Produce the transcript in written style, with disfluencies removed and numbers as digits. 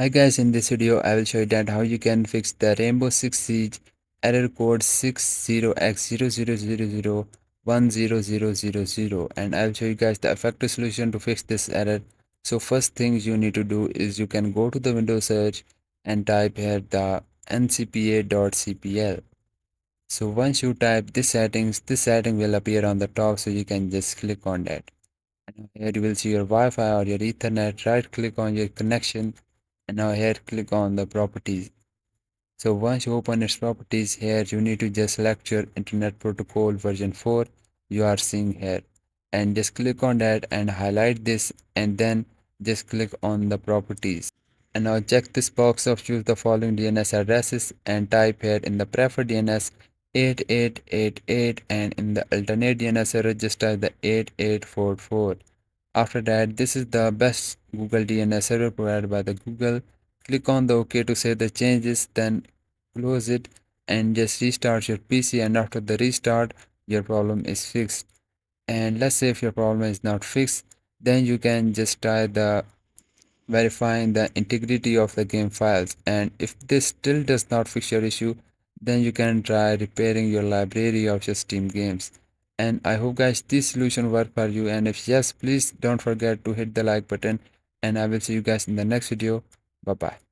Hi guys, in this video I will show you that how you can fix the Rainbow Six Siege error code 60x0000100000 and I will show you guys the effective solution to fix this error. So first thing you need to do is you can go to the Windows search and type here the ncpa.cpl. So once you type this setting will appear on the top, so you can just click on that. And here you will see your Wi-Fi or your Ethernet. Right click on your connection and now here click on the properties. So once you open its properties, here you need to just select your internet protocol version 4 you are seeing here, and just click on that and highlight this, and then just click on the properties. And now check this box of choose the following DNS addresses and type here in the preferred DNS 8888 and in the alternate DNS register the 8844. After that, this is the best Google DNS server provided by the Google. Click on the OK to save the changes, then close it and just restart your PC, and after the restart your problem is fixed. And let's say if your problem is not fixed, then you can just try the verifying the integrity of the game files, and if this still does not fix your issue, then you can try repairing your library of your Steam games. And I hope guys this solution work for you, and if yes, please don't forget to hit the like button, and I will see you guys in the next video. Bye bye.